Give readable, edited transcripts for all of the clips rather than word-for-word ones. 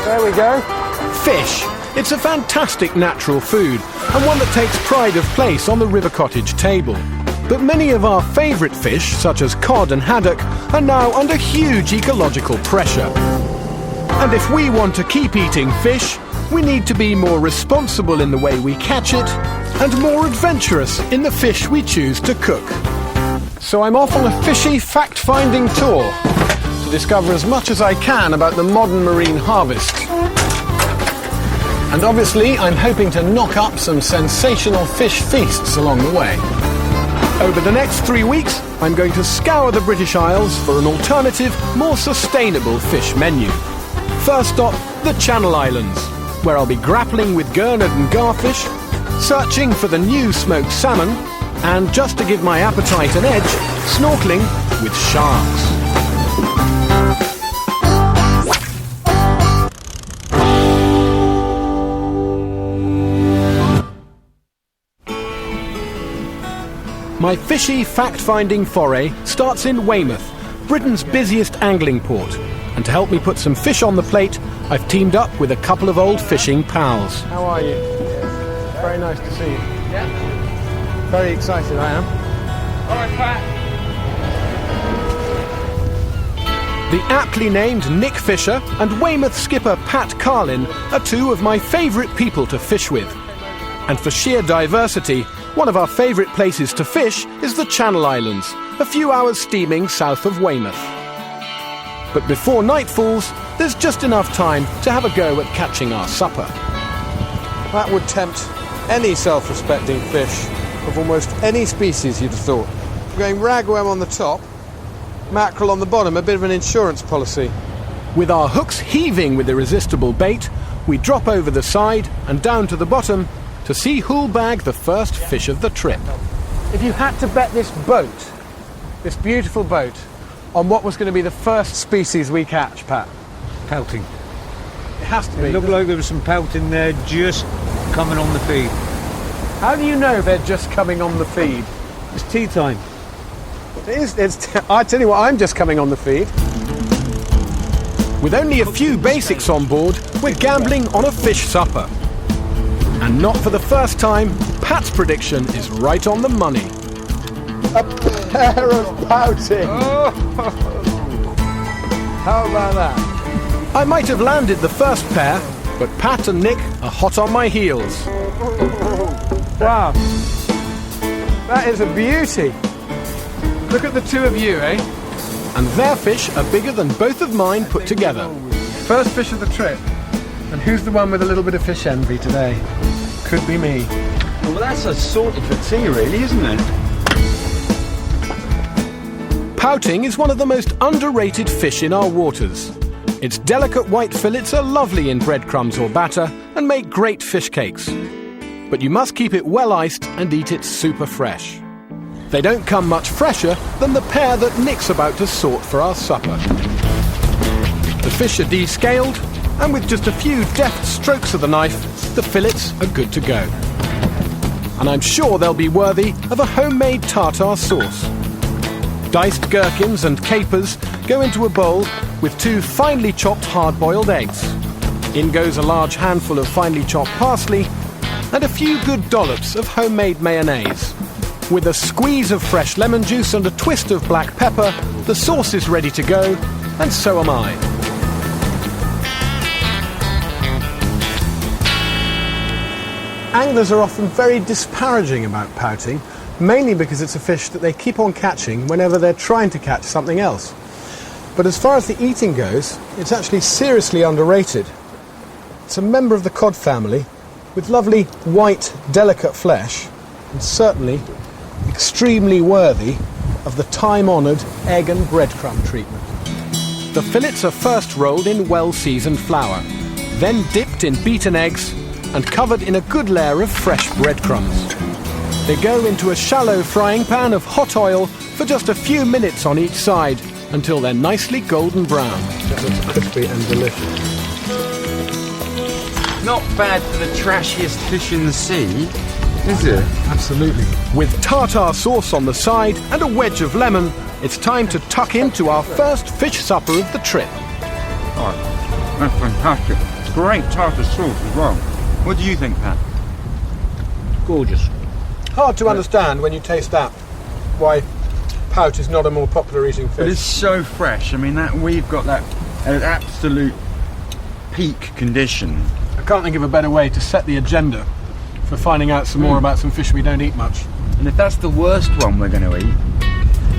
There we go. Fish. It's a fantastic natural food and one that takes pride of place on the River Cottage table. But many of our favourite fish, such as cod and haddock, are now under huge ecological pressure. And if we want to keep eating fish, we need to be more responsible in the way we catch it and more adventurous in the fish we choose to cook. So I'm off on a fishy fact-finding tour to discover as much as I can about the modern marine harvest. And obviously, I'm hoping to knock up some sensational fish feasts along the way. Over the next 3 weeks, I'm going to scour the British Isles for an alternative, more sustainable fish menu. First stop, the Channel Islands, where I'll be grappling with gurnard and garfish, searching for the new smoked salmon, and just to give my appetite an edge, snorkeling with sharks. My fishy fact-finding foray starts in Weymouth, Britain's busiest angling port. And to help me put some fish on the plate, I've teamed up with a couple of old fishing pals. How are you? Very nice to see you. Yeah. Very excited I am. All right, Pat. The aptly named Nick Fisher and Weymouth skipper Pat Carlin are two of my favourite people to fish with. And for sheer diversity, one of our favourite places to fish is the Channel Islands, a few hours steaming south of Weymouth. But before night falls, there's just enough time to have a go at catching our supper. That would tempt any self-respecting fish of almost any species, you'd have thought. We're going ragworm on the top, mackerel on the bottom, a bit of an insurance policy. With our hooks heaving with irresistible bait, we drop over the side and down to the bottom to see who'll bag the first fish of the trip. If you had to bet this boat, this beautiful boat, on what was going to be the first species we catch, Pat? Pelting. It has to be. It looked like there was some pelting there just coming on the feed. How do you know they're just coming on the feed? It's tea time. I tell you what, I'm just coming on the feed. With only a few basics on board, we're gambling on a fish supper. And not for the first time, Pat's prediction is right on the money. A pair of pouting. Oh. How about that? I might have landed the first pair, but Pat and Nick are hot on my heels. Wow. That is a beauty. Look at the two of you, eh? And their fish are bigger than both of mine put together. First fish of the trip. And who's the one with a little bit of fish envy today? Could be me. Well, that's a sorted for tea, really, isn't it? Pouting is one of the most underrated fish in our waters. Its delicate white fillets are lovely in breadcrumbs or batter and make great fish cakes. But you must keep it well iced and eat it super fresh. They don't come much fresher than the pair that Nick's about to sort for our supper. The fish are descaled, and with just a few deft strokes of the knife, the fillets are good to go. And I'm sure they'll be worthy of a homemade tartare sauce. Diced gherkins and capers go into a bowl with 2 finely chopped hard-boiled eggs. In goes a large handful of finely chopped parsley and a few good dollops of homemade mayonnaise. With a squeeze of fresh lemon juice and a twist of black pepper, the sauce is ready to go, and so am I. Anglers are often very disparaging about pouting, mainly because it's a fish that they keep on catching whenever they're trying to catch something else. But as far as the eating goes, it's actually seriously underrated. It's a member of the cod family with lovely white, delicate flesh, and certainly extremely worthy of the time-honoured egg and breadcrumb treatment. The fillets are first rolled in well-seasoned flour, then dipped in beaten eggs and covered in a good layer of fresh breadcrumbs. They go into a shallow frying pan of hot oil for just a few minutes on each side until they're nicely golden brown. That looks crispy and delicious. Not bad for the trashiest fish in the sea, is it? Absolutely. With tartare sauce on the side and a wedge of lemon, it's time to tuck into our first fish supper of the trip. Oh, that's fantastic. Great tartar sauce as well. What do you think, Pat? Gorgeous. Hard to understand when you taste that why pout is not a more popular eating But it's fish. so fresh. I mean, that we've got that at absolute peak condition. I can't think of a better way to set the agenda for finding out some more about some fish we don't eat much. And if that's the worst one we're going to eat,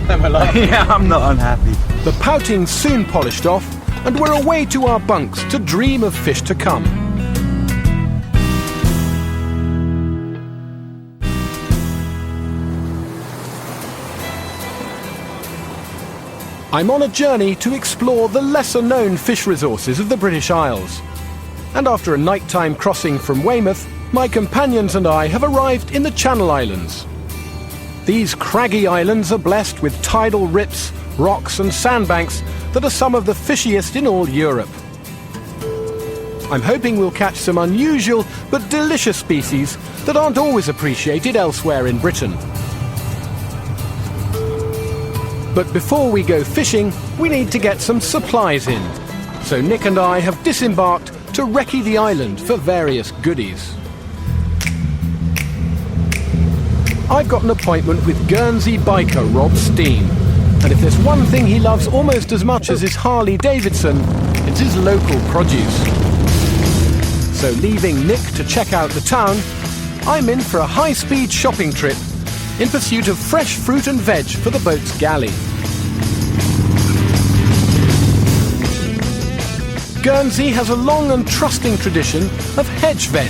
Then we're laughing. yeah, I'm not unhappy. The pouting's soon polished off, and we're away to our bunks to dream of fish to come. I'm on a journey to explore the lesser-known fish resources of the British Isles. And after a nighttime crossing from Weymouth, my companions and I have arrived in the Channel Islands. These craggy islands are blessed with tidal rips, rocks and sandbanks that are some of the fishiest in all Europe. I'm hoping we'll catch some unusual but delicious species that aren't always appreciated elsewhere in Britain. But before we go fishing, we need to get some supplies in. So Nick and I have disembarked to recce the island for various goodies. I've got an appointment with Guernsey biker Rob Steen, and if there's one thing he loves almost as much as his Harley Davidson, it's his local produce. So leaving Nick to check out the town, I'm in for a high-speed shopping trip in pursuit of fresh fruit and veg for the boat's galley. Guernsey has a long and trusting tradition of hedge veg,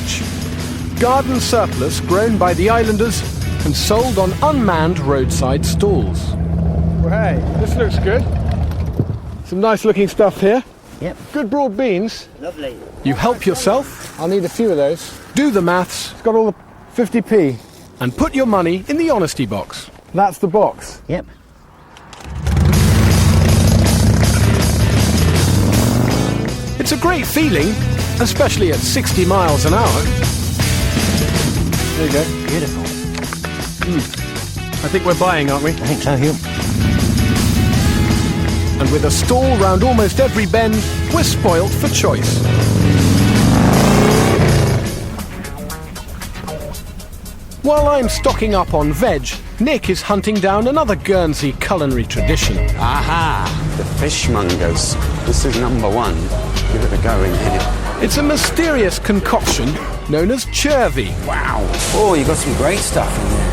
garden surplus grown by the islanders and sold on unmanned roadside stalls. Well, hey, this looks good. Some nice looking stuff here. Yep. Good broad beans. Lovely. You help yourself, I'll need a few of those. do the maths, It's got all the 50p. and put your money in the honesty box. That's the box. Yep. It's a great feeling, especially at 60 miles an hour. There you go. Beautiful. I think we're buying, aren't we? I think so, Hugh. And with a stall round almost every bend, we're spoilt for choice. While I'm stocking up on veg, Nick is hunting down another Guernsey culinary tradition. Aha! The fishmongers. This is number one. Give it a go in here. It's a mysterious concoction known as chervy. Wow! Oh, you got some great stuff in there.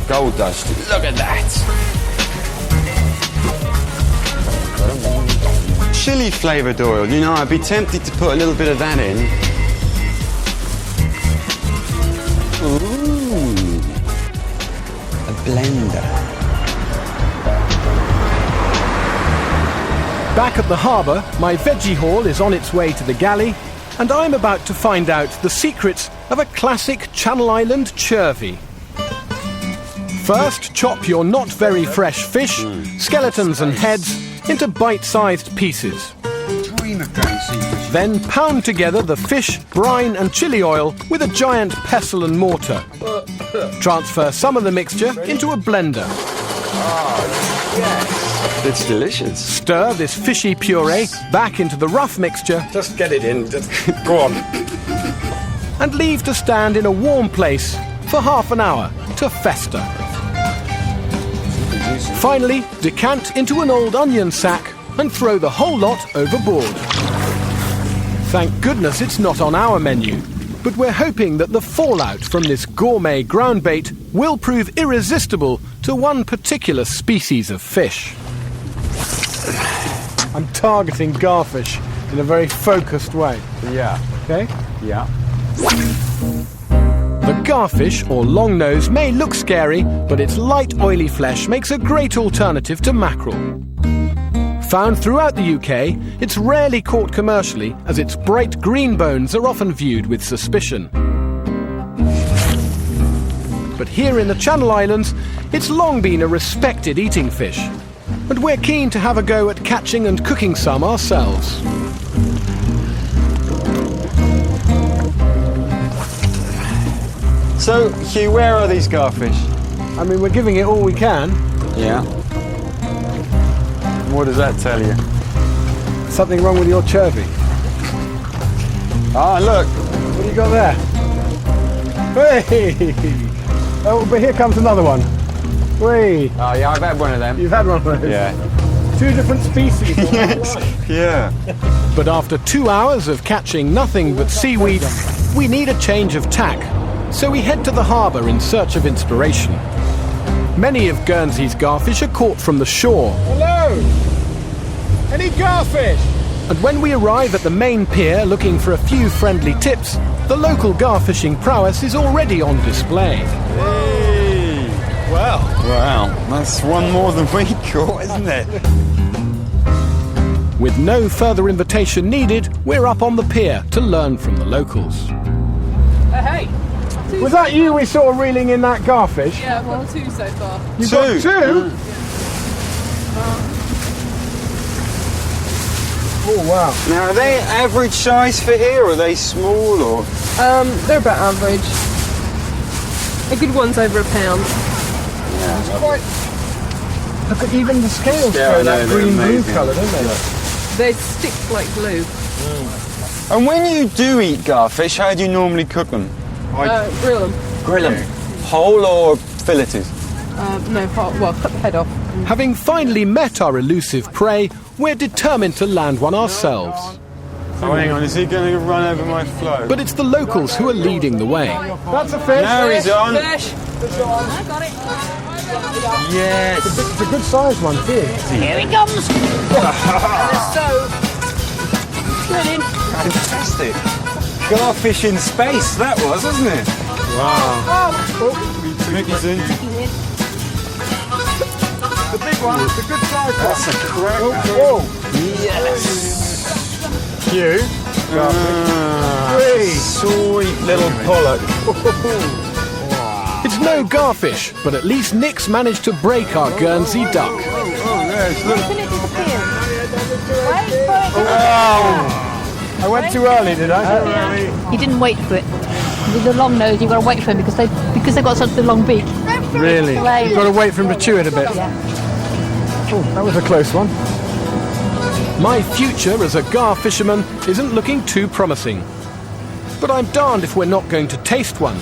Gold dust. Look at that! Chili flavoured oil. You know, I'd be tempted to put a little bit of that in. Ooh! A blender. Back at the harbour, my veggie haul is on its way to the galley, and I'm about to find out the secrets of a classic Channel Island chervy. First, chop your not very fresh fish, skeletons and heads, into bite-sized pieces. Dream of going seafood. Then pound together the fish, brine and chili oil with a giant pestle and mortar. Transfer some of the mixture into a blender. It's delicious. Stir this fishy puree back into the rough mixture Just get it in. Just go on. and leave to stand in a warm place for half an hour to fester. Finally, decant into an old onion sack and throw the whole lot overboard. Thank goodness it's not on our menu, but we're hoping that the fallout from this gourmet ground bait will prove irresistible to one particular species of fish. I'm targeting garfish in a very focused way. Yeah. Okay? Yeah. The garfish, or longnose, may look scary, but its light, oily flesh makes a great alternative to mackerel. Found throughout the UK, it's rarely caught commercially, as its bright green bones are often viewed with suspicion. But here in the Channel Islands, it's long been a respected eating fish, and we're keen to have a go at catching and cooking some ourselves. So, Hugh, where are these garfish? I mean, we're giving it all we can. Yeah. What does that tell you? Something wrong with your Chervy? Ah, look. What do you got there? Hey! Oh, but here comes another one. Whee! Oh, yeah, I've had one of them. You've had one of those? Yeah. 2 different species. Yeah. But after 2 hours of catching nothing but seaweed, we need a change of tack. So we head to the harbour in search of inspiration. Many of Guernsey's garfish are caught from the shore. Hello! Any garfish? And when we arrive at the main pier looking for a few friendly tips, the local gar-fishing prowess is already on display. Hey! Well. Wow, that's one more than we caught, isn't it? With no further invitation needed, we're up on the pier to learn from the locals. Hey! Was that you we saw reeling in that garfish? Yeah, I've got 2 so far. You've got 2? Oh, wow. Now, are they average size for here, or are they small, or...? They're about average. A good one's over £1. It's quite... Look at even the scales Yeah, go I know, that they're green-blue amazing. colour, don't they? They stick like glue. And when you do eat garfish, how do you normally cook them? Grill them. Grill them. Whole or filleted? No, well, cut the head off. Having finally met our elusive prey, we're determined to land one ourselves. Oh, hang on, is he going to run over my float? But it's the locals who are leading the way. That's a fish. Now he's on. Fish! I got it. Yes. It's a good sized one, too. Here he comes! So, brilliant. Fantastic. Garfish in space, that was, wasn't it? Wow. Mickey's in. The big one, the good sized one. That's a crack. Whoa. Yes. Cute. Sweet little pollock. It's no garfish, but at least Nick's managed to break our Guernsey duck. Oh, yes, look. I went too early, did I? He didn't wait for it. With the long nose, you've got to wait for him because they've got such a long beak. Really? You've got to wait for him to chew it a bit. Yeah. Oh, that was a close one. My future as a gar fisherman isn't looking too promising. But I'm darned if we're not going to taste one.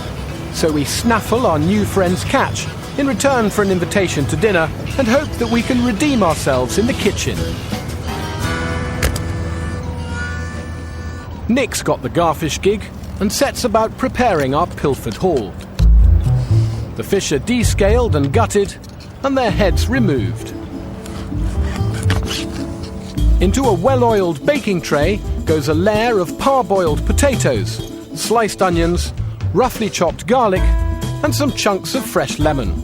So we snaffle our new friend's catch in return for an invitation to dinner and hope that we can redeem ourselves in the kitchen. Nick's got the garfish gig and sets about preparing our pilfered haul. The fish are descaled and gutted and their heads removed. Into a well-oiled baking tray goes a layer of parboiled potatoes, sliced onions, roughly chopped garlic, and some chunks of fresh lemon.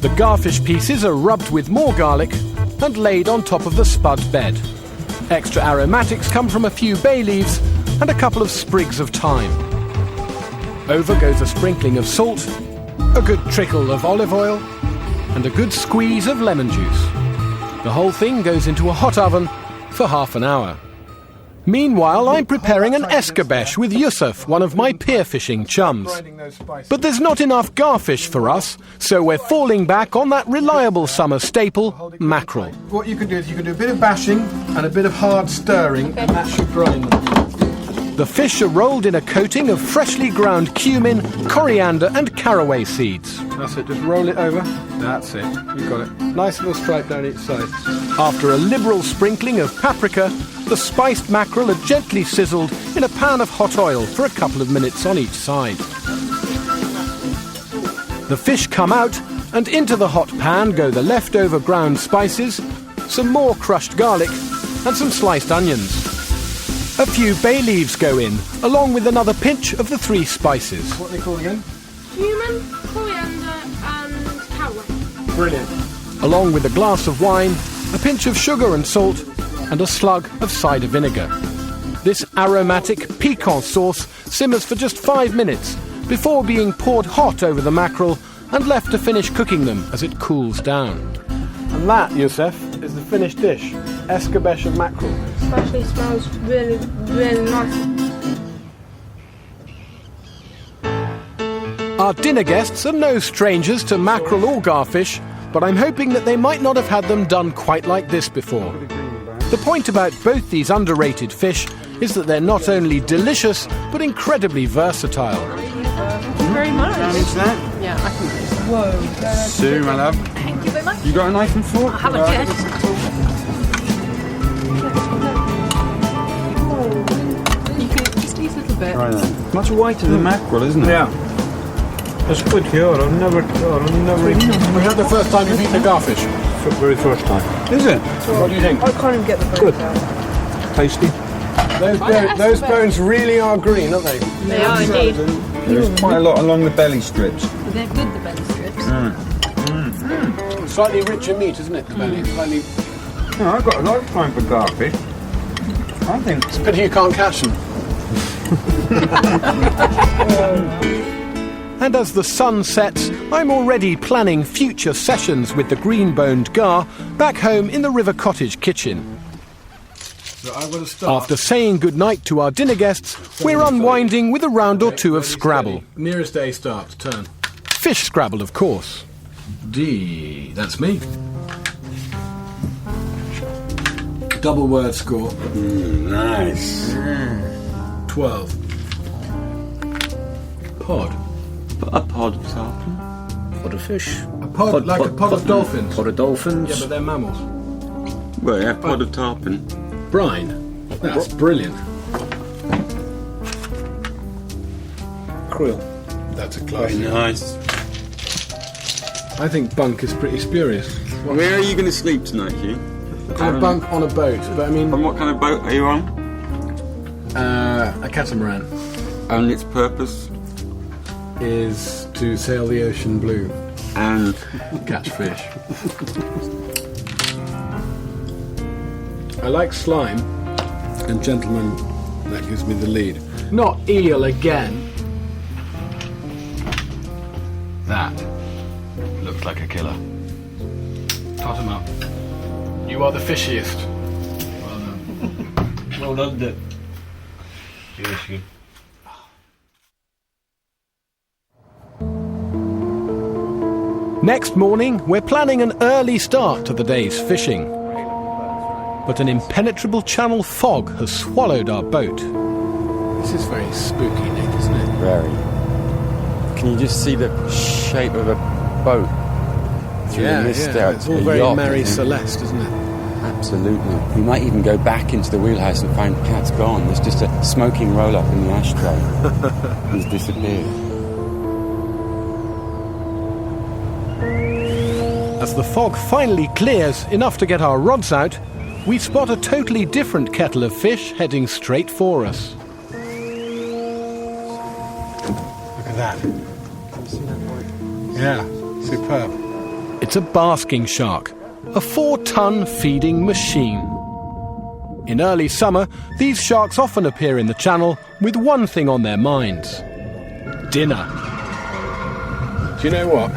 The garfish pieces are rubbed with more garlic and laid on top of the spud bed. Extra aromatics come from a few bay leaves and a couple of sprigs of thyme. Over goes a sprinkling of salt, a good trickle of olive oil, and a good squeeze of lemon juice. The whole thing goes into a hot oven for half an hour. Meanwhile, I'm preparing an escabeche with Yusuf, one of my pier fishing chums. But there's not enough garfish for us, so we're falling back on that reliable summer staple, mackerel. What you can do is you can do a bit of bashing and a bit of hard stirring, and that should grind them. The fish are rolled in a coating of freshly ground cumin, coriander and caraway seeds. That's it, just roll it over. That's it, you've got it. Nice little stripe down each side. After a liberal sprinkling of paprika, the spiced mackerel are gently sizzled in a pan of hot oil for a couple of minutes on each side. The fish come out, and into the hot pan go the leftover ground spices, some more crushed garlic, and some sliced onions. A few bay leaves go in, along with another pinch of the 3 spices. What are they called again? Cumin, coriander, and caraway. Brilliant. Along with a glass of wine, a pinch of sugar and salt, and a slug of cider vinegar. This aromatic, piquant sauce simmers for just 5 minutes before being poured hot over the mackerel and left to finish cooking them as it cools down. And that, Yusuf, is the finished dish. Escabeche of mackerel. Especially smells really, really nice. Our dinner guests are no strangers to mackerel or garfish, but I'm hoping that they might not have had them done quite like this before. The point about both these underrated fish is that they're not only delicious, but incredibly versatile. Thank you very much. Manage that? Yeah, I can manage that. Whoa. Sue, my love. Thank you very much. You got a knife and fork? I haven't yet. You can just eat a little bit. Right then. Much whiter than mackerel, isn't it? Yeah. It's good here. I've never eaten it. Was that the first time you've eaten a garfish? For the very first time. Is it? What do you think? I can't even get the bones out. Tasty. Those bones really are green, aren't they? They are indeed. There's quite a lot along the belly strips. They're good, the belly strips. Slightly richer meat, isn't it, the belly? Slightly... No, I've got a lot of time for garfish. I think It's a pity you can't catch them. And as the sun sets, I'm already planning future sessions with the green-boned gar back home in the River Cottage kitchen. So I've got to start. After saying goodnight to our dinner guests, we're unwinding with a round or two of Scrabble. Nearest A start, turn. Fish Scrabble, of course. D, that's me. Double word score, Nice. 12. Pod. A pod of tarpon. Pod of fish. A pod, like a pod of dolphins. Pod of dolphins. Yeah, but they're mammals. Well, yeah, pod of tarpon. Brine. That's brilliant. Krill. That's a class. Very nice. I think bunk is pretty spurious. Where are you going to sleep tonight, Hugh? On a bunk on a boat, but I mean, And what kind of boat are you on? a catamaran And its purpose? is to sail the ocean blue, And catch fish. I like slime, and gentlemen, that gives me the lead. Not eel again. That looks like a killer. Tot him up. You are the fishiest. Well done. Well done, Dick. Seriously. Next morning, we're planning an early start to the day's fishing. But an impenetrable channel fog has swallowed our boat. This is very spooky, Nick, isn't it? very. Can you just see the shape of a boat through the mist there? It's all A very yacht, Mary I think. Celeste, isn't it? Absolutely. We might even go back into the wheelhouse and find Pat's gone. There's just a smoking roll-up in the ashtray. He's disappeared. As the fog finally clears enough to get our rods out, we spot a totally different kettle of fish heading straight for us. Look at that. Yeah, superb. It's a basking shark, a 4-ton feeding machine. In early summer, these sharks often appear in the channel with one thing on their minds: dinner. Do you know what?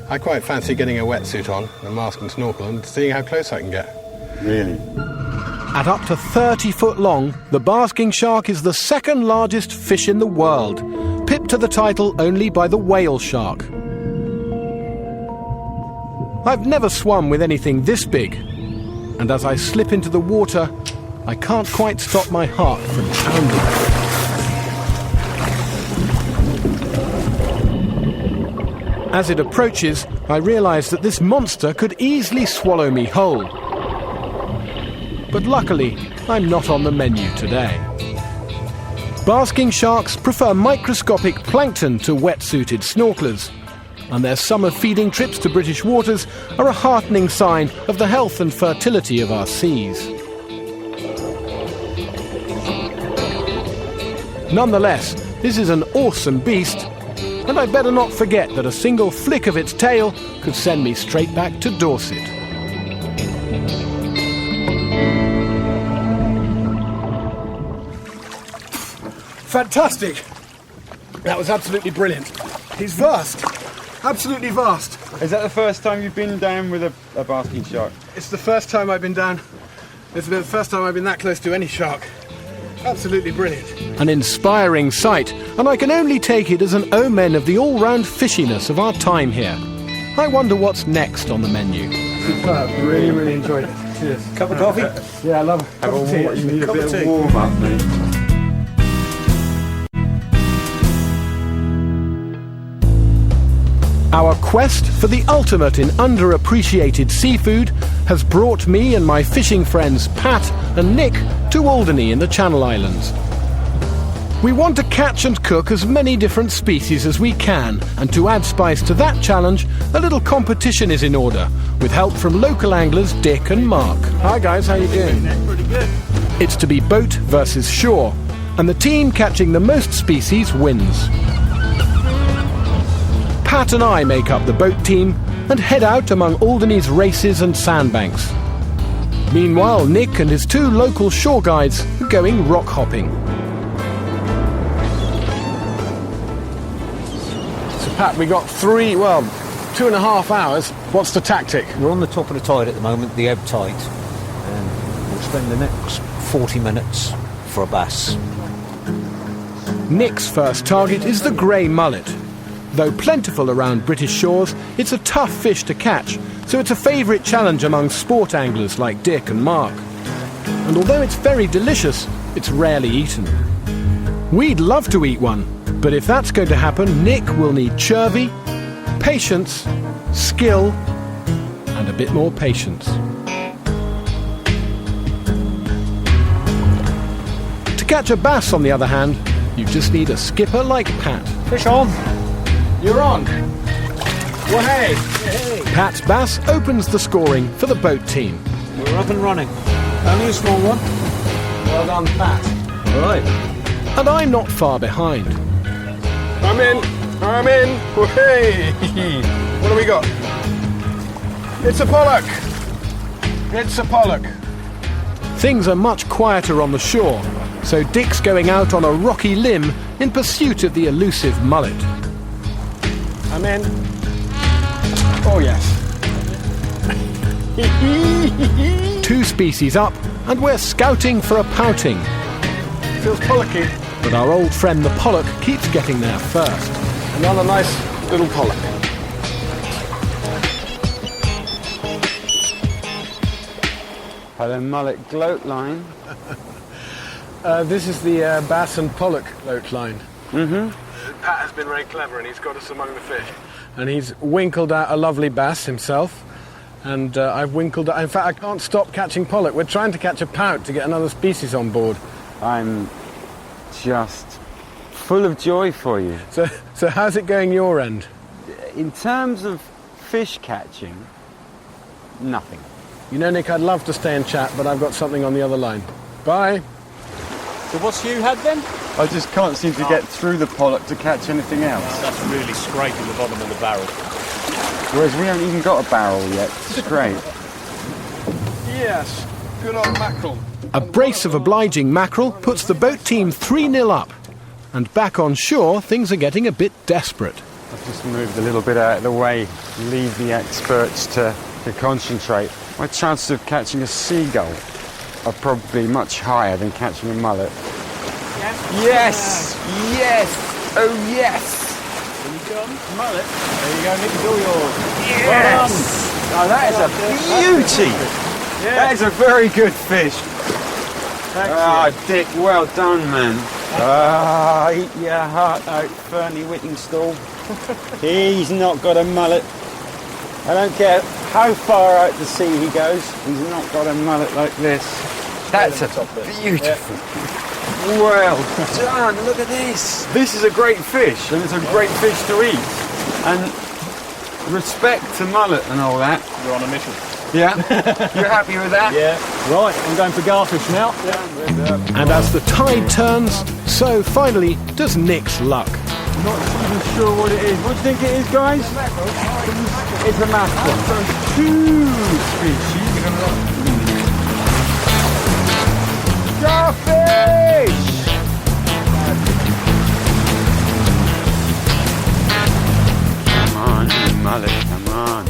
I quite fancy getting a wetsuit on, a mask and snorkel, and seeing how close I can get. Really? At up to 30 foot long, the basking shark is the second largest fish in the world, pipped to the title only by the whale shark. I've never swum with anything this big, and as I slip into the water, I can't quite stop my heart from pounding. As it approaches, I realise that this monster could easily swallow me whole. But luckily, I'm not on the menu today. Basking sharks prefer microscopic plankton to wetsuited snorkelers, and their summer feeding trips to British waters are a heartening sign of the health and fertility of our seas. Nonetheless, this is an awesome beast, and I'd better not forget that a single flick of its tail could send me straight back to Dorset. Fantastic! That was absolutely brilliant. He's vast. Absolutely vast. Is that the first time you've been down with a basking shark? It's the first time I've been down. It's the first time I've been that close to any shark. Absolutely brilliant. An inspiring sight, and I can only take it as an omen of the all-round fishiness of our time here. I wonder what's next on the menu. Superb. Really, really enjoyed it. Cheers. Cup of coffee? Yeah, I love it. Cup of tea. You need a Cup bit of of tea. warm up, mate. Our quest for the ultimate in underappreciated seafood has brought me and my fishing friends Pat and Nick to Alderney in the Channel Islands. We want to catch and cook as many different species as we can, and to add spice to that challenge, a little competition is in order, with help from local anglers Dick and Mark. Hi guys, how you doing? Pretty good. It's to be boat versus shore, and the team catching the most species wins. Pat and I make up the boat team and head out among Alderney's races and sandbanks. Meanwhile, Nick and his two local shore guides are going rock hopping. So Pat, we got 2.5 hours. What's the tactic? We're on the top of the tide at the moment, the ebb tide, and we'll spend the next 40 minutes for a bass. Nick's first target is the grey mullet. Though plentiful around British shores, it's a tough fish to catch, so it's a favourite challenge among sport anglers like Dick and Mark. And although it's very delicious, it's rarely eaten. We'd love to eat one, but if that's going to happen, Nick will need churvy, patience, skill, and a bit more patience. To catch a bass, on the other hand, you just need a skipper like Pat. Fish on! You're on. Well, hey. Pat's bass opens the scoring for the boat team. We're up and running. Only a small one. Well done, Pat. All right. And I'm not far behind. I'm in. Hey. What do we got? It's a pollock. It's a pollock. Things are much quieter on the shore, so Dick's going out on a rocky limb in pursuit of the elusive mullet. I'm in. Oh, yes. Two species up, and we're scouting for a pouting. Feels pollocky. But our old friend the pollock keeps getting there first. Another nice little pollock. Had a mullet gloat line. This is the bass and pollock float line. Mm-hmm. Pat has been very clever and he's got us among the fish. And he's winkled out a lovely bass himself. And I've winkled out... In fact, I can't stop catching pollock. We're trying to catch a pout to get another species on board. I'm just full of joy for you. So how's it going your end? In terms of fish catching, nothing. You know, Nick, I'd love to stay and chat, but I've got something on the other line. Bye. So what's you had then? I just can't seem to get through the pollock to catch anything else. That's really scraping the bottom of the barrel. Whereas we haven't even got a barrel yet to scrape. Yes, good old mackerel. A brace of obliging mackerel puts the boat team 3-0 up. And back on shore, things are getting a bit desperate. I've just moved a little bit out of the way, leave the experts to concentrate. My chances of catching a seagull are probably much higher than catching a mullet. Yes! Yes! Oh yes! There you go, mullet. There you go, Nick, it's all yours. Yes! Oh, that is a beauty! That is a very good fish. Ah, Dick, well done, man. Ah, eat your heart out, Fernie Whittingstall. He's not got a mullet. I don't care how far out to sea he goes, he's not got a mullet like this. That's a beautiful. Well done, look at this. This is a great fish, and it's a great fish to eat. And respect to mullet and all that. You're on a mission. Yeah? You're happy with that? Yeah. Right, I'm going for garfish now. And as the tide turns, so finally does Nick's luck. Not even sure what it is. What do you think it is, guys? It's a mackerel. So two species. Garfish! Come on, you mullet, come on.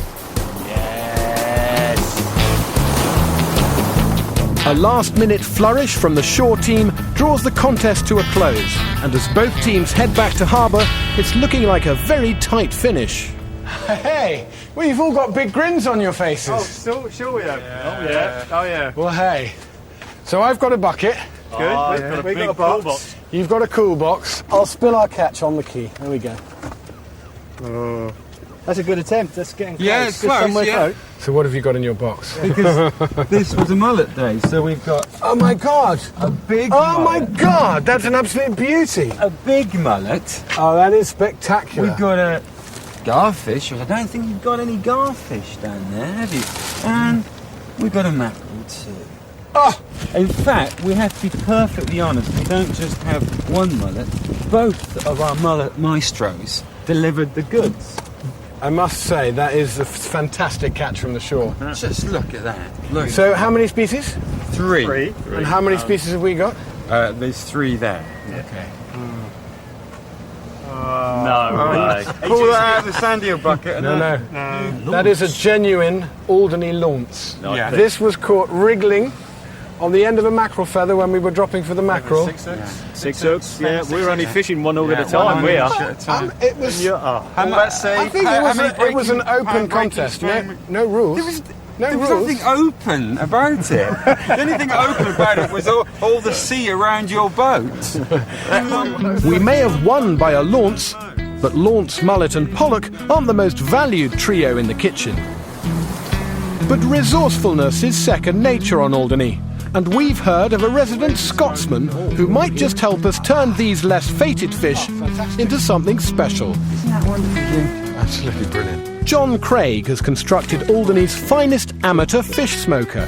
A last-minute flourish from the shore team draws the contest to a close, and as both teams head back to harbour, it's looking like a very tight finish. Hey, well, you've all got big grins on your faces. Sure we have. Oh yeah. Well, hey. So I've got a bucket. Good. We've got a box. You've got a cool box. I'll spill our catch on the quay. There we go. That's a good attempt. That's getting close. Yeah, it's close, yeah. So what have you got in your box? Because this was a mullet day, so we've got Oh, my God. a big Oh, my mullet. God. That's an absolute beauty. A big mullet. Oh, that is spectacular. We've got a garfish. I don't think you've got any garfish down there, have you? And we've got a mackerel too. Oh, In fact, we have to be perfectly honest. We don't just have one mullet. Both of our mullet maestros delivered the goods. I must say, that is a fantastic catch from the shore. Just look at that. Look. So, how many species? Three. And how many species have we got? There's three there. Okay. No way. Pull that out of the sandy bucket. And No. That is a genuine Alderney launce. Yeah. This was caught wriggling on the end of a mackerel feather when we were dropping for the mackerel. 6 hooks. Yeah, we're only fishing one hook at a time. We are. It was. How much say? I think it was an open contest. No rules. There was nothing open about it. The only thing open about it was all the sea around your boat. We may have won by a launce, but launce, mullet and pollock aren't the most valued trio in the kitchen. But resourcefulness is second nature on Alderney, and we've heard of a resident Scotsman who might just help us turn these less fated fish into something special. Absolutely brilliant. John Craig has constructed Alderney's finest amateur fish smoker.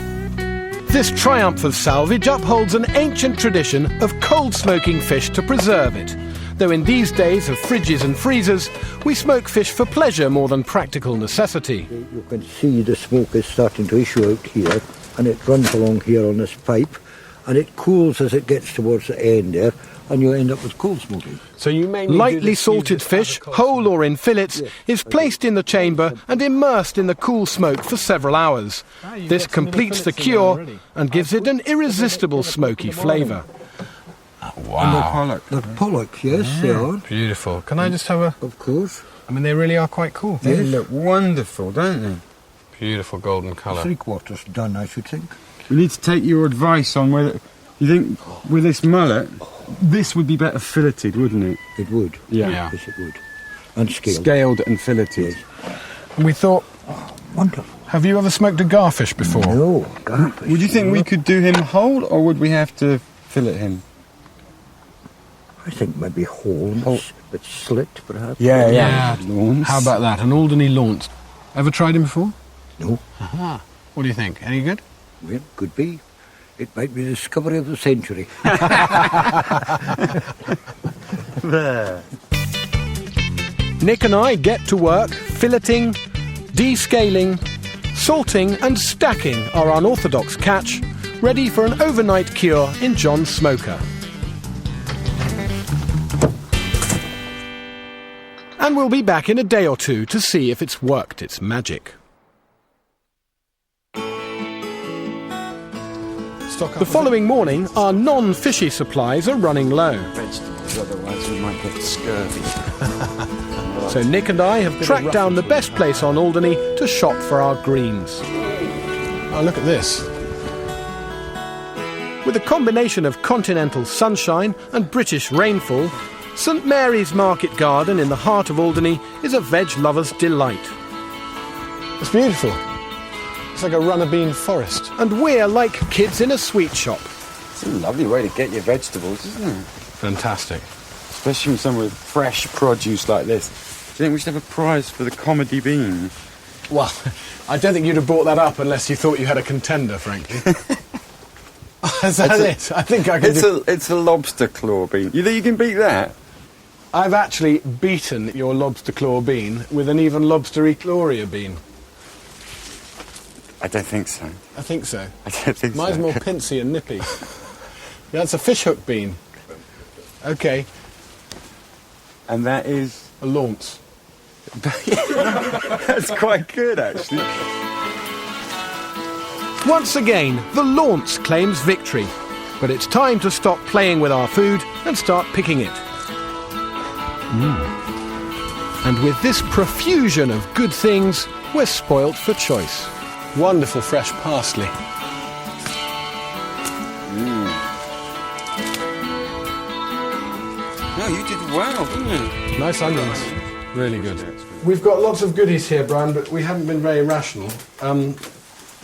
This triumph of salvage upholds an ancient tradition of cold smoking fish to preserve it. Though in these days of fridges and freezers, we smoke fish for pleasure more than practical necessity. You can see the smoke is starting to issue out here, and it runs along here on this pipe, and it cools as it gets towards the end there, and you end up with cold smoking. So you mainly Lightly salted fish, whole or in fillets, is placed in the chamber and immersed in the cool smoke for several hours. This completes the cure and gives it an irresistible smoky flavour. Wow. The pollock, yes, they are. Beautiful. Can I just have a... Of course. I mean, they really are quite cool. They look wonderful, don't they? Beautiful golden colour. 3/4 done, I should think. We need to take your advice on whether you think with this mullet, this would be better filleted, wouldn't it? It would. Yeah. Yes, it would. And scaled. Scaled and filleted. Yes. And we thought, Wonderful. have you ever smoked a garfish before? No, garfish. Would you think we could do him whole, or would we have to fillet him? I think maybe whole, but slit, perhaps. Yeah. Launce. How about that? An Alderney launce. Ever tried him before? No. Aha. What do you think? Any good? Well, could be. It might be the discovery of the century. Nick and I get to work filleting, descaling, salting and stacking our unorthodox catch, ready for an overnight cure in John's smoker. And we'll be back in a day or two to see if it's worked its magic. The following morning, our non-fishy supplies are running low. Vegetables, otherwise we might get scurvy. So Nick and I have tracked down the best place on Alderney to shop for our greens. Oh, look at this. With a combination of continental sunshine and British rainfall, St Mary's Market Garden in the heart of Alderney is a veg lover's delight. It's beautiful. It's like a runner bean forest. And we're like kids in a sweet shop. It's a lovely way to get your vegetables, isn't it? Fantastic. Especially from somewhere with fresh produce like this. Do you think we should have a prize for the comedy bean? Well, I don't think you'd have brought that up unless you thought you had a contender, frankly. Is that it? I think I can It's a lobster claw bean. You think you can beat that? I've actually beaten your lobster claw bean with an even lobstery clawrier bean. I don't think so. I think so. I don't think Mine's so. more pincy and nippy. Yeah, it's a fishhook bean. Okay. And that is... a launce. That's quite good, actually. Once again, the launce claims victory. But it's time to stop playing with our food and start picking it. And with this profusion of good things, we're spoilt for choice. Wonderful fresh parsley. No, you did well, didn't you? Nice onions. Really good. We've got lots of goodies here, Brian, but we haven't been very rational.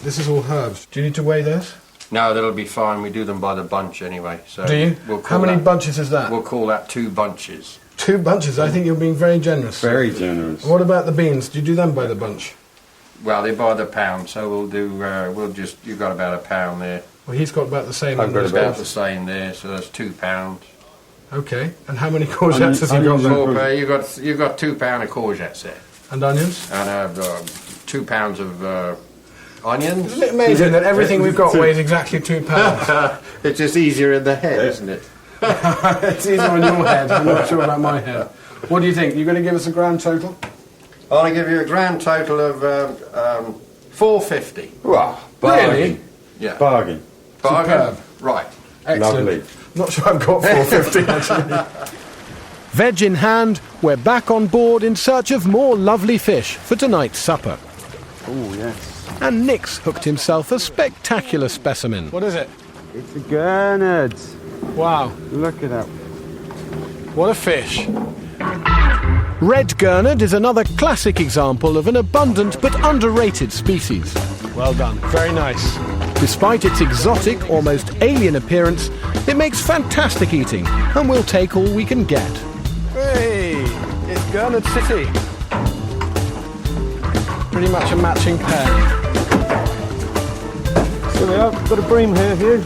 This is all herbs. Do you need to weigh those? No, that'll be fine. We do them by the bunch anyway. So Do you? How many bunches is that? We'll call that 2 bunches. 2 bunches? I think you're being very generous. Very generous. What about the beans? Do you do them by the bunch? Well, they're by the pound, so we'll do. You've got about a pound there. Well, he's got about the same. I've got about the same there, so that's 2 pounds. Okay. And how many courgettes has he got? You've got 2 pound of courgettes there. And onions? And 2 pounds of onions. Isn't it amazing that everything we've got weighs exactly 2 pounds? It's just easier in the head, isn't it? It's easier on your head. I'm not sure about my head. What do you think? You're going to give us a grand total? I'm going to give you a grand total of 450. Wow. Really? Yeah. Bargain. Bargain. Right. Excellent. Lovely. Not sure I've got 450 actually. Veg in hand, we're back on board in search of more lovely fish for tonight's supper. Oh, yes. And Nick's hooked himself a spectacular specimen. What is it? It's a gurnard. Wow. Look at that. What a fish. Red gurnard is another classic example of an abundant but underrated species. Well done. Very nice. Despite its exotic, almost alien appearance, it makes fantastic eating, and we'll take all we can get. Hey, it's Gurnard City. Pretty much a matching pair. So we are. Got a bream here, Hugh.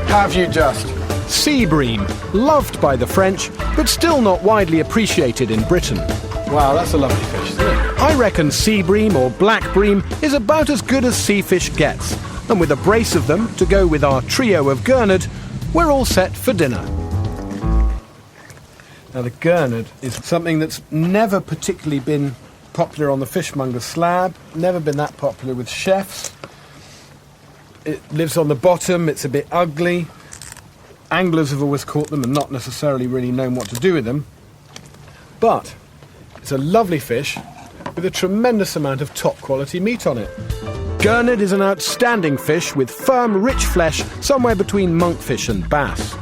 Have you just? Sea bream, loved by the French, but still not widely appreciated in Britain. Wow, that's a lovely fish, isn't it? I reckon sea bream or black bream is about as good as sea fish gets. And with a brace of them to go with our trio of gurnard, we're all set for dinner. Now the gurnard is something that's never particularly been popular on the fishmonger's slab, never been that popular with chefs. It lives on the bottom, it's a bit ugly. Anglers have always caught them and not necessarily really known what to do with them. But it's a lovely fish with a tremendous amount of top quality meat on it. Gurnard is an outstanding fish with firm, rich flesh somewhere between monkfish and bass.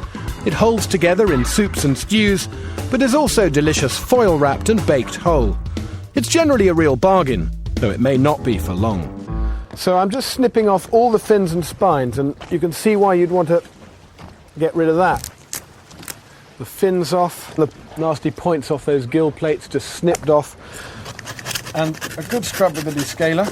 It holds together in soups and stews, but is also delicious foil-wrapped and baked whole. It's generally a real bargain, though it may not be for long. So I'm just snipping off all the fins and spines, and you can see why you'd want to get rid of that. The fins off, the nasty points off those gill plates just snipped off, and a good scrub with the descaler.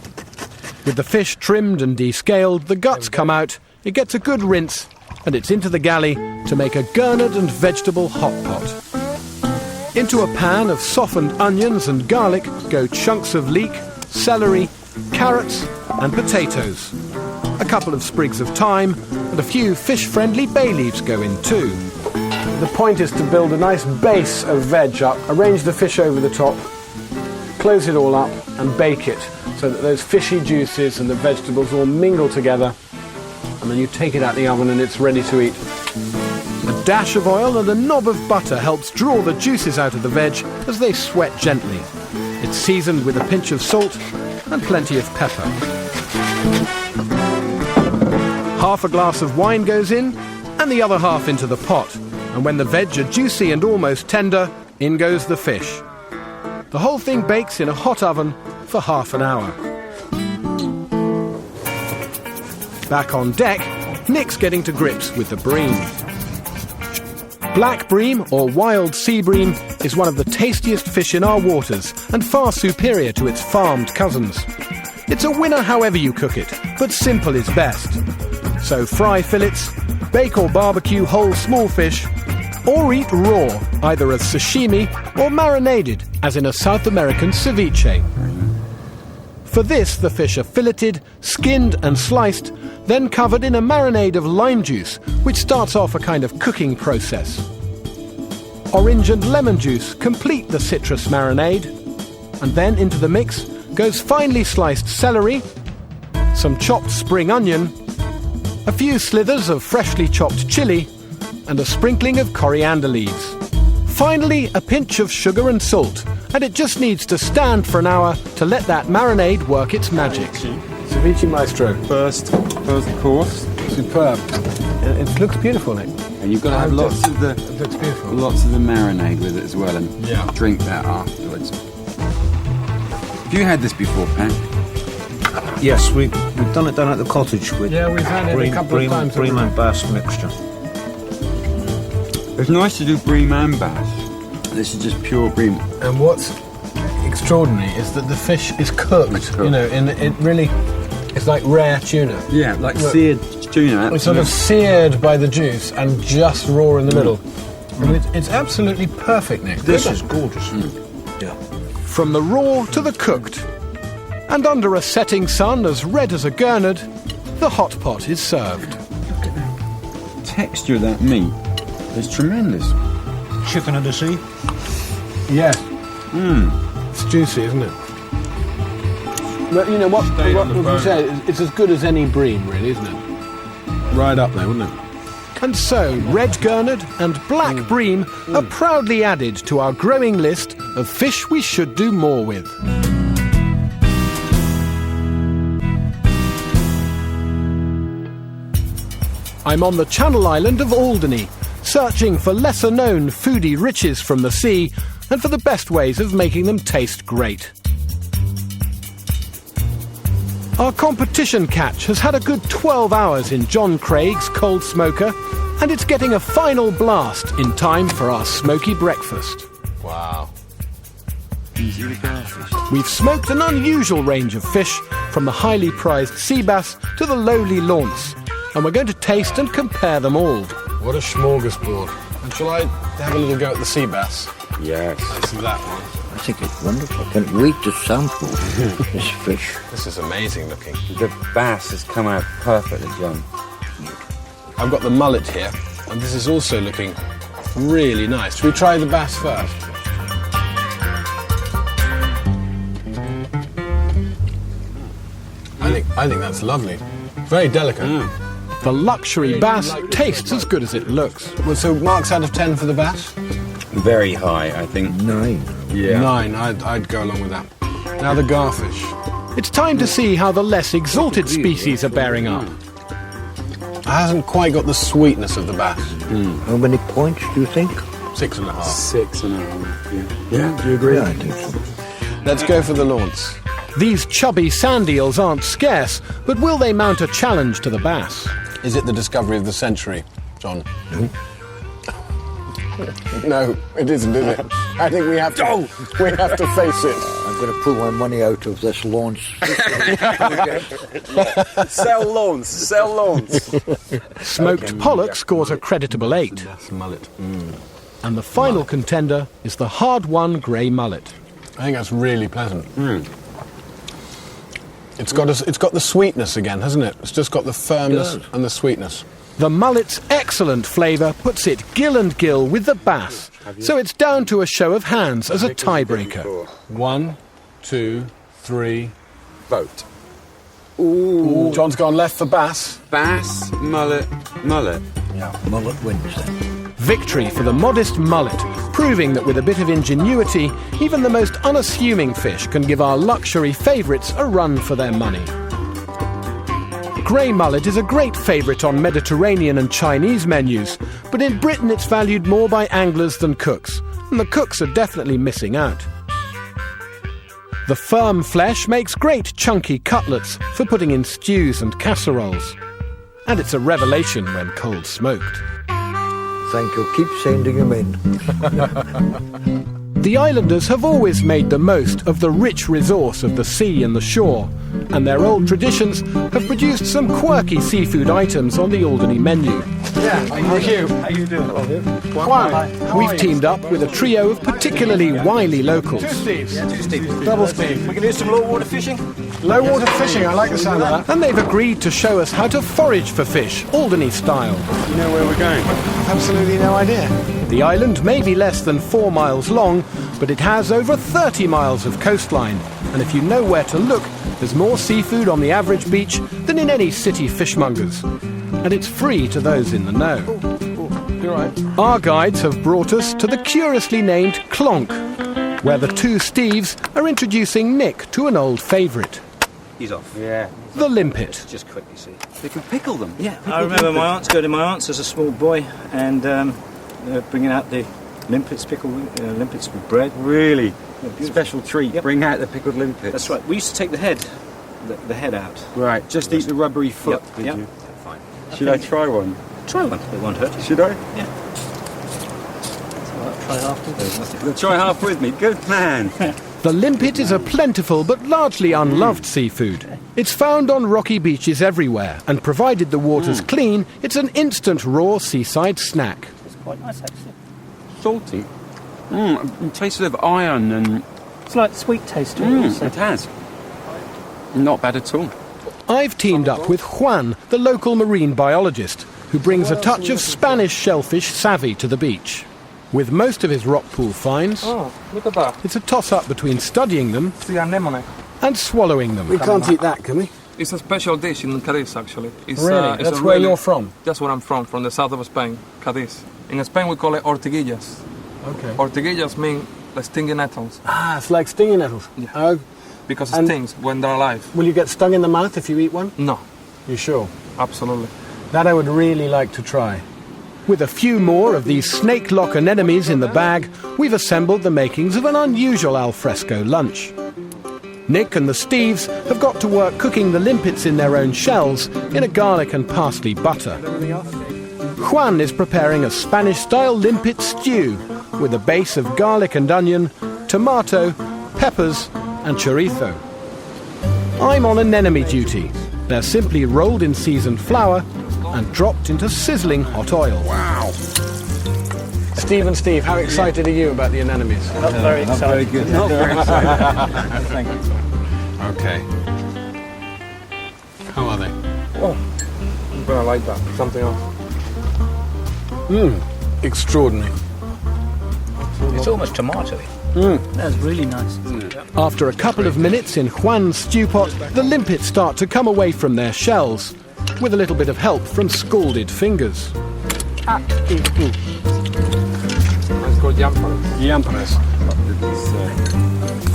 With the fish trimmed and descaled, the guts come out, it gets a good rinse, and it's into the galley to make a gurnard and vegetable hot pot. Into a pan of softened onions and garlic go chunks of leek, celery, carrots and potatoes. A couple of sprigs of thyme and a few fish-friendly bay leaves go in too. The point is to build a nice base of veg up, arrange the fish over the top, close it all up and bake it so that those fishy juices and the vegetables all mingle together, and then you take it out the oven and it's ready to eat. A dash of oil and a knob of butter helps draw the juices out of the veg as they sweat gently. It's seasoned with a pinch of salt and plenty of pepper. Half a glass of wine goes in and the other half into the pot, and when the veg are juicy and almost tender, in goes the fish. The whole thing bakes in a hot oven for half an hour. Back on deck, Nick's getting to grips with the bream. Black bream, or wild sea bream, is one of the tastiest fish in our waters and far superior to its farmed cousins. It's a winner however you cook it, but simple is best. So fry fillets, bake or barbecue whole small fish, or eat raw, either as sashimi or marinated, as in a South American ceviche. For this, the fish are filleted, skinned and sliced, then covered in a marinade of lime juice, which starts off a kind of cooking process. Orange and lemon juice complete the citrus marinade, and then into the mix goes finely sliced celery, some chopped spring onion, a few slithers of freshly chopped chili, and a sprinkling of coriander leaves. Finally, a pinch of sugar and salt, and it just needs to stand for an hour to let that marinade work its magic. Ceviche Maestro. First course. Superb. It looks beautiful, Nick. And you've got to have lots of the It looks beautiful. lots of the marinade with it as well, and drink that afterwards. Have you had this before, Pat? Yes, we've done it down at the cottage with Yeah, we've had it a couple of times. bream and bass mixture. It's nice to do bream and bass. This is just pure bream. And what's extraordinary is that the fish is cooked. You know, and it really, it's like rare tuna. Yeah, like Look, seared tuna. It's sort of seared by the juice and just raw in the middle. I mean, it's absolutely perfect, Nick. This is gorgeous. Yeah. From the raw to the cooked. And under a setting sun as red as a gurnard, the hot pot is served. Texture of that meat is tremendous. Chicken of the sea. Yes. It's juicy, isn't it? But you know what we say, it's as good as any bream, really, isn't it? Right up there, wouldn't it? And so, red gurnard and black bream are proudly added to our growing list of fish we should do more with. I'm on the Channel Island of Alderney, searching for lesser-known foodie riches from the sea and for the best ways of making them taste great. Our competition catch has had a good 12 hours in John Craig's cold smoker, and it's getting a final blast in time for our smoky breakfast. Wow. We've smoked an unusual range of fish, from the highly prized sea bass to the lowly launce, and we're going to taste and compare them all. What a smorgasbord. And shall I have a little go at the sea bass? Yes. That's that one. I think it's wonderful. I can't wait to sample this fish. This is amazing looking. The bass has come out perfectly, John. I've got the mullet here, and this is also looking really nice. Should we try the bass first? I think that's lovely. Very delicate. The luxury bass tastes as good as it looks. Well, so marks out of 10 for the bass? Very high, I think. 9. Yeah. 9, I'd go along with that. Now the garfish. It's time to see how the less exalted species are bearing up. It hasn't quite got the sweetness of the bass. How many points do you think? 6.5. 6.5, yeah. Do you agree? Yeah, I think so. Let's go for the launce. These chubby sand eels aren't scarce, but will they mount a challenge to the bass? Is it the discovery of the century, John? No, it isn't, is it? I think we have to face it. I'm going to pull my money out of this launch. Sell lawns. Smoked pollock scores a creditable 8. That's mullet. And the final contender is the hard-won grey mullet. I think that's really pleasant. It's got the sweetness again, hasn't it? It's just got the firmness and the sweetness. The mullet's excellent flavour puts it gill and gill with the bass, so it's down to a show of hands as a tiebreaker. 1, 2, 3. Vote. Ooh. John's gone left for bass. Bass, mullet. Yeah, mullet wins then. Victory for the modest mullet, proving that with a bit of ingenuity, even the most unassuming fish can give our luxury favourites a run for their money. Grey mullet is a great favourite on Mediterranean and Chinese menus, but in Britain it's valued more by anglers than cooks, and the cooks are definitely missing out. The firm flesh makes great chunky cutlets for putting in stews and casseroles, and it's a revelation when cold smoked. Thank you. Keep sending them in. The islanders have always made the most of the rich resource of the sea and the shore, and their old traditions have produced some quirky seafood items on the Alderney menu. Yeah, thank you. How you doing? Juan, We've teamed up with a trio of particularly wily locals. Two Steves. Two Steves. Double Steve. We can do some low water fishing. Low water fishing, I like the sound of that. And they've agreed to show us how to forage for fish, Alderney style. You know where we're going? Absolutely no idea. The island may be less than 4 miles long, but it has over 30 miles of coastline. And if you know where to look, there's more seafood on the average beach than in any city fishmongers. And it's free to those in the know. You're right. Our guides have brought us to the curiously named Clonk, where the two Steves are introducing Nick to an old favourite, He's off. Yeah. the limpet. Just quickly see. They can pickle them. Yeah, I remember my aunts, go to my aunts as a small boy and bringing out the limpets, pickled limpets with bread. Really? Yeah, Special treat. Yep. Bring out the pickled limpets. That's right. We used to take the head out. Right. Just eat the rubbery foot, Yep, did yep. you? Fine. Should I try one? Try one. It won't hurt. Should I? Yeah. Try after. You'll try half with me. Good man. The limpet is a plentiful but largely unloved seafood. It's found on rocky beaches everywhere, and provided the water's clean, it's an instant raw seaside snack. It's quite nice actually. Salty. It tastes of iron and... It's like sweet taste to it. Also. It has. Not bad at all. I've teamed up with Juan, the local marine biologist, who brings a touch of Spanish shellfish savvy to the beach. With most of his rock pool finds, Oh, look at that. it's a toss-up between studying them It's the anemone. and swallowing them. We can't eat that, can we? It's a special dish in Cadiz, actually. It's, Really? it's That's a where really- you're from? That's where I'm from the south of Spain, Cadiz. In Spain, we call it ortiguillas. Okay. Ortiguillas mean the stinging nettles. Ah, it's like stinging nettles. Yeah. Oh, Because it And- stings when they're alive. will you get stung in the mouth if you eat one? No, You sure? absolutely. That I would really like to try. With a few more of these snake-lock anemones in the bag, we've assembled the makings of an unusual alfresco lunch. Nick and the Steves have got to work cooking the limpets in their own shells in a garlic and parsley butter. Juan is preparing a Spanish-style limpet stew with a base of garlic and onion, tomato, peppers and chorizo. I'm on anemone duty. They're simply rolled in seasoned flour and dropped into sizzling hot oil. Wow. Steve, how excited are you about the anemones? Not very excited. Very good. Not very excited. Thank you. Okay. How are they? Oh, I'm gonna like that. Something else. Extraordinary. It's almost tomatoey. That's really nice. After a couple of minutes in Juan's stew pot, the limpets start to come away from their shells, with a little bit of help from scalded fingers. It's called yampas.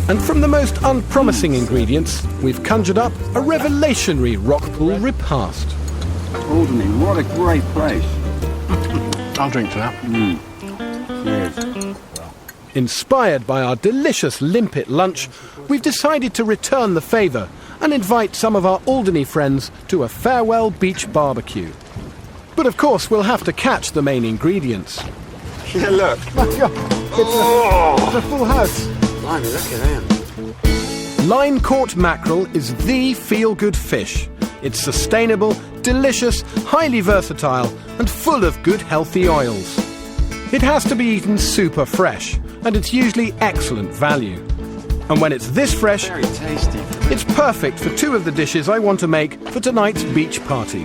And from the most unpromising ingredients, we've conjured up a revelationary rock pool repast. Alderney, what a great place. I'll drink to that. Cheers. Inspired by our delicious limpet lunch, we've decided to return the favour and invite some of our Alderney friends to a farewell beach barbecue. But of course, we'll have to catch the main ingredients. Yeah, look. It's a full house. Blimey, look at them. Line-caught mackerel is the feel-good fish. It's sustainable, delicious, highly versatile, and full of good healthy oils. It has to be eaten super fresh, and it's usually excellent value. And when it's this fresh, Very tasty. it's perfect for two of the dishes I want to make for tonight's beach party.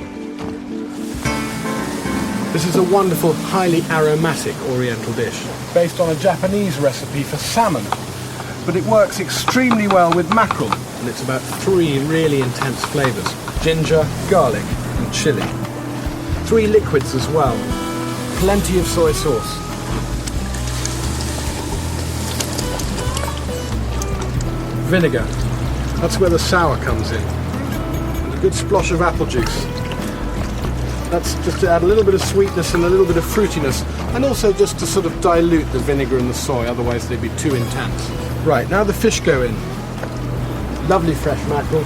This is a wonderful, highly aromatic Oriental dish, based on a Japanese recipe for salmon. But it works extremely well with mackerel, and it's about three really intense flavours: ginger, garlic, and chilli. 3 liquids as well. Plenty of soy sauce. Vinegar. That's where the sour comes in. And a good splosh of apple juice. That's just to add a little bit of sweetness and a little bit of fruitiness, and also just to sort of dilute the vinegar and the soy, otherwise they'd be too intense. Right, now the fish go in. Lovely fresh mackerel.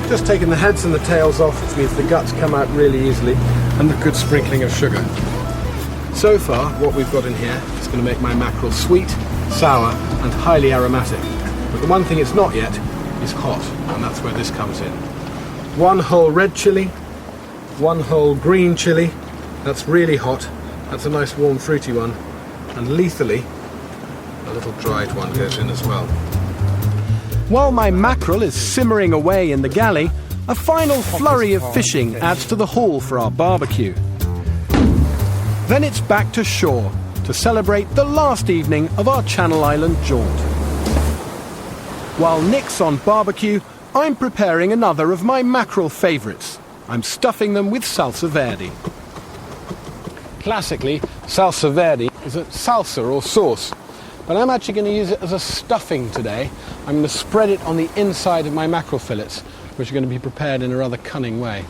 Just taking the heads and the tails off, which means the guts come out really easily, and a good sprinkling of sugar. So far, what we've got in here is going to make my mackerel sweet, sour, and highly aromatic. But the one thing it's not yet is hot, and that's where this comes in. 1 whole red chilli, 1 whole green chilli. That's really hot. That's a nice warm fruity one. And lethally, a little dried one goes in as well. While my mackerel is simmering away in the galley, a final flurry of fishing adds to the haul for our barbecue. Then it's back to shore to celebrate the last evening of our Channel Island jaunt. While Nick's on barbecue, I'm preparing another of my mackerel favourites. I'm stuffing them with salsa verde. Classically, salsa verde is a salsa or sauce. but I'm actually going to use it as a stuffing today. I'm going to spread it on the inside of my mackerel fillets, which are going to be prepared in a rather cunning way.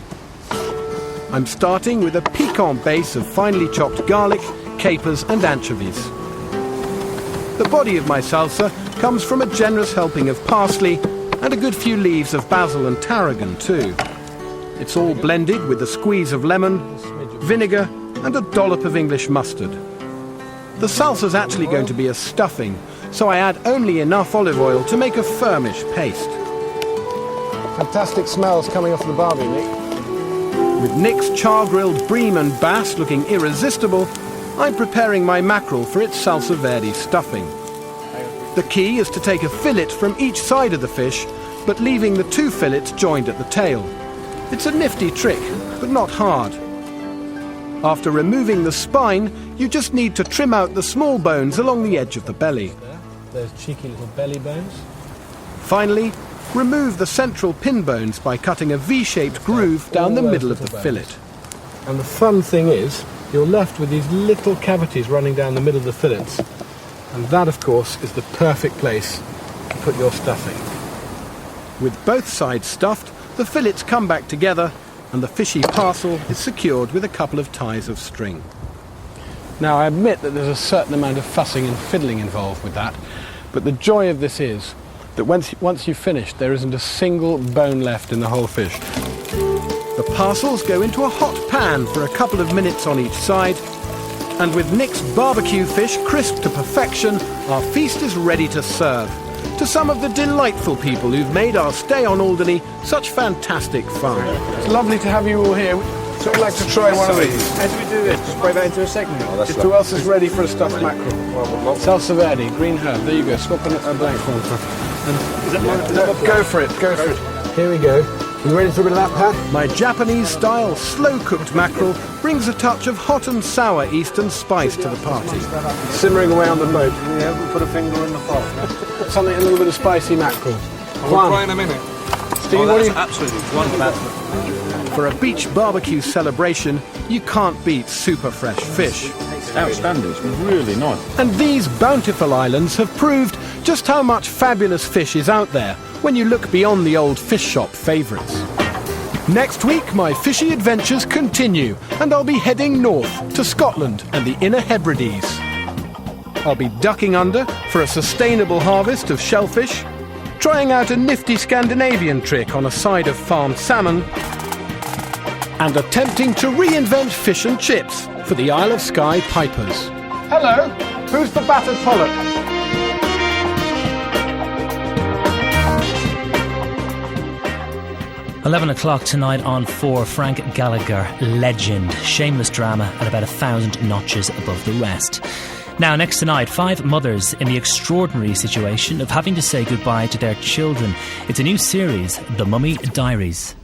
I'm starting with a piquant base of finely chopped garlic, capers and anchovies. The body of my salsa comes from a generous helping of parsley and a good few leaves of basil and tarragon too. It's all blended with a squeeze of lemon, vinegar and a dollop of English mustard. The salsa's actually going to be a stuffing, so I add only enough olive oil to make a firmish paste. Fantastic smells coming off the barbie, Nick. With Nick's char-grilled bream and bass looking irresistible, I'm preparing my mackerel for its salsa verde stuffing. The key is to take a fillet from each side of the fish, but leaving the two fillets joined at the tail. It's a nifty trick, but not hard. After removing the spine, you just need to trim out the small bones along the edge of the belly. Those cheeky little belly bones. Finally, remove the central pin bones by cutting a V-shaped groove down the middle of the fillet. And the fun thing is, you're left with these little cavities running down the middle of the fillets. And that, of course, is the perfect place to put your stuffing. With both sides stuffed, the fillets come back together and the fishy parcel is secured with a couple of ties of string. Now, I admit that there's a certain amount of fussing and fiddling involved with that, but the joy of this is that once you've finished, there isn't a single bone left in the whole fish. The parcels go into a hot pan for a couple of minutes on each side, and with Nick's barbecue fish crisp to perfection, our feast is ready to serve to some of the delightful people who've made our stay on Alderney such fantastic fun. It's lovely to have you all here. So I'd like to try one of these. How do we do this? Just spray that into a second. Who else is ready for a stuffed mackerel? Salsa verde, green herb. There you go. Swap a blank one for. Go for it. Go for it. Here we go. You ready for a bit of that, Pat? My Japanese-style slow-cooked mackerel brings a touch of hot and sour eastern spice to the party. Simmering away on the boat. We haven't put a finger in the pot. Something, a little bit of spicy mackerel. We'll try in a minute. Steve, what do you... Absolutely wonderful. For a beach barbecue celebration, you can't beat super fresh fish. Outstanding. It's really nice. And these bountiful islands have proved just how much fabulous fish is out there when you look beyond the old fish shop favourites. Next week, my fishy adventures continue, and I'll be heading north to Scotland and the Inner Hebrides. I'll be ducking under for a sustainable harvest of shellfish, trying out a nifty Scandinavian trick on a side of farmed salmon, and attempting to reinvent fish and chips for the Isle of Skye pipers. Hello, who's the battered pollock? 11 o'clock tonight on 4, Frank Gallagher, legend, shameless drama at about 1,000 notches above the rest. Now, next tonight, 5 mothers in the extraordinary situation of having to say goodbye to their children. It's a new series, The Mummy Diaries.